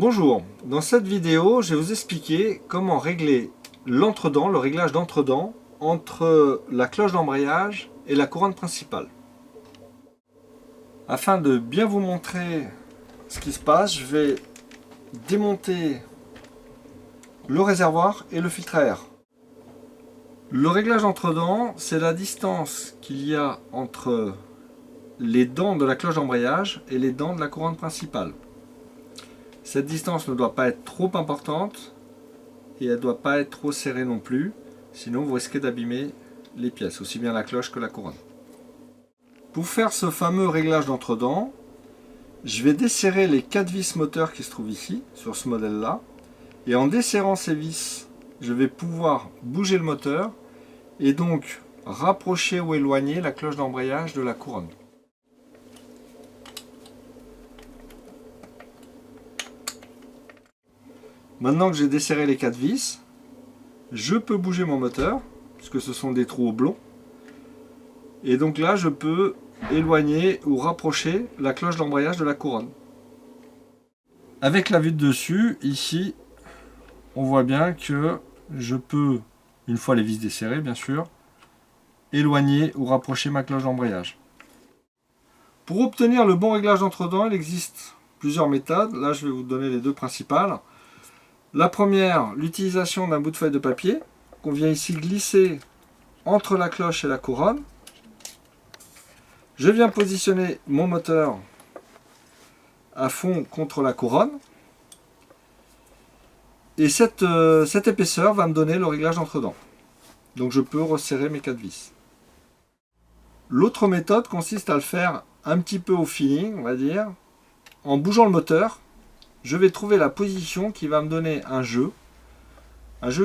Bonjour, dans cette vidéo, je vais vous expliquer comment régler l'entredent, le réglage d'entredent entre la cloche d'embrayage et la couronne principale. Afin de bien vous montrer ce qui se passe, je vais démonter le réservoir et le filtre à air. Le réglage d'entredent, c'est la distance qu'il y a entre les dents de la cloche d'embrayage et les dents de la couronne principale. Cette distance ne doit pas être trop importante et elle ne doit pas être trop serrée non plus, sinon vous risquez d'abîmer les pièces, aussi bien la cloche que la couronne. Pour faire ce fameux réglage d'entredent, je vais desserrer les 4 vis moteurs qui se trouvent ici, sur ce modèle-là, et en desserrant ces vis, je vais pouvoir bouger le moteur et donc rapprocher ou éloigner la cloche d'embrayage de la couronne. Maintenant que j'ai desserré les 4 vis, je peux bouger mon moteur, puisque ce sont des trous oblongs. Et donc là, je peux éloigner ou rapprocher la cloche d'embrayage de la couronne. Avec la vue de dessus, ici, on voit bien que je peux, une fois les vis desserrées bien sûr, éloigner ou rapprocher ma cloche d'embrayage. Pour obtenir le bon réglage d'entredent, il existe plusieurs méthodes. Là, je vais vous donner les deux principales. La première, l'utilisation d'un bout de feuille de papier qu'on vient ici glisser entre la cloche et la couronne. Je viens positionner mon moteur à fond contre la couronne. Et cette épaisseur va me donner le réglage d'entredent. Donc je peux resserrer mes 4 vis. L'autre méthode consiste à le faire un petit peu au feeling, on va dire. En bougeant le moteur, je vais trouver la position qui va me donner un jeu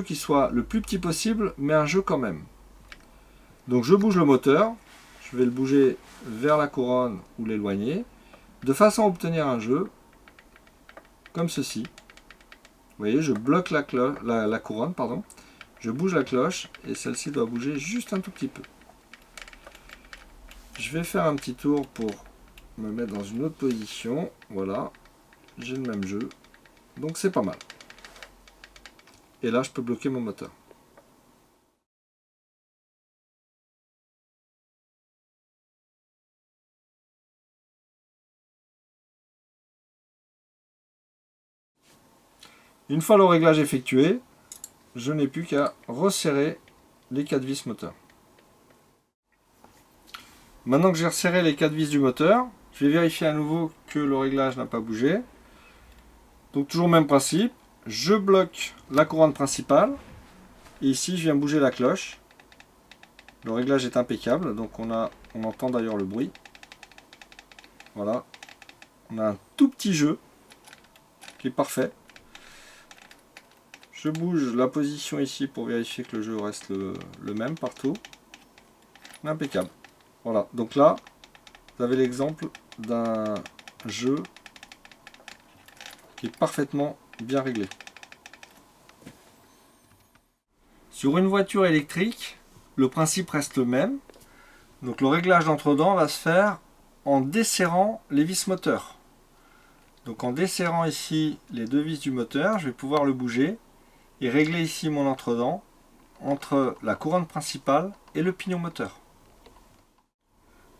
qui soit le plus petit possible, mais un jeu quand même. Donc je bouge le moteur, je vais le bouger vers la couronne ou l'éloigner, de façon à obtenir un jeu comme ceci. Vous voyez, je bloque la couronne, pardon. Je bouge la cloche et celle-ci doit bouger juste un tout petit peu. Je vais faire un petit tour pour me mettre dans une autre position. Voilà, j'ai le même jeu, donc c'est pas mal. Et là, je peux bloquer mon moteur. Une fois le réglage effectué, je n'ai plus qu'à resserrer les 4 vis moteurs. Maintenant que j'ai resserré les 4 vis du moteur, je vais vérifier à nouveau que le réglage n'a pas bougé. Donc toujours le même principe, je bloque la couronne principale et ici je viens bouger la cloche. Le réglage est impeccable, donc on entend d'ailleurs le bruit. Voilà, on a un tout petit jeu qui est parfait. Je bouge la position ici pour vérifier que le jeu reste le même partout. Impeccable. Voilà, donc là, vous avez l'exemple d'un jeu qui est parfaitement bien réglé. Sur une voiture électrique, le principe reste le même. Donc le réglage d'entredent va se faire en desserrant les vis moteurs. Donc en desserrant ici les 2 vis du moteur, je vais pouvoir le bouger et régler ici mon entredent entre la couronne principale et le pignon moteur.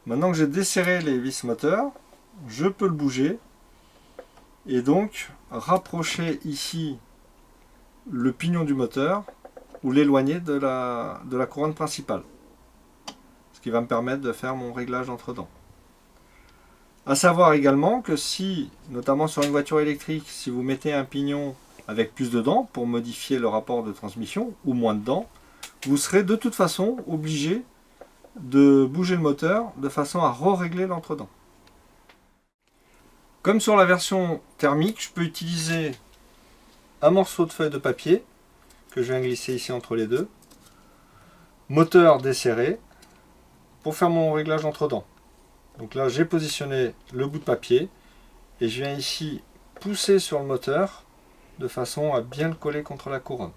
Maintenant que j'ai desserré les vis moteurs, je peux le bouger et donc rapprocher ici le pignon du moteur ou l'éloigner de la couronne principale. Ce qui va me permettre de faire mon réglage d'entredent. A savoir également que si, notamment sur une voiture électrique, si vous mettez un pignon avec plus de dents pour modifier le rapport de transmission ou moins de dents, vous serez de toute façon obligé de bouger le moteur de façon à régler l'entredent. Comme sur la version thermique, je peux utiliser un morceau de feuille de papier que je viens glisser ici entre les deux, moteur desserré, pour faire mon réglage d'entredent. Donc là, j'ai positionné le bout de papier et je viens ici pousser sur le moteur de façon à bien le coller contre la couronne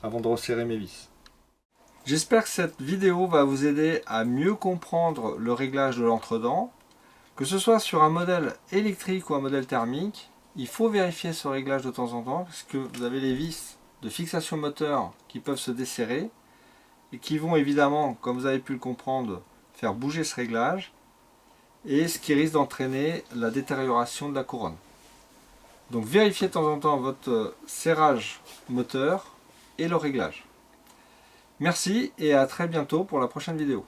avant de resserrer mes vis. J'espère que cette vidéo va vous aider à mieux comprendre le réglage de l'entredent, que ce soit sur un modèle électrique ou un modèle thermique. il faut vérifier ce réglage de temps en temps parce que vous avez les vis de fixation moteur qui peuvent se desserrer et qui vont évidemment, comme vous avez pu le comprendre, faire bouger ce réglage et ce qui risque d'entraîner la détérioration de la couronne. Donc vérifiez de temps en temps votre serrage moteur et le réglage. Merci et à très bientôt pour la prochaine vidéo.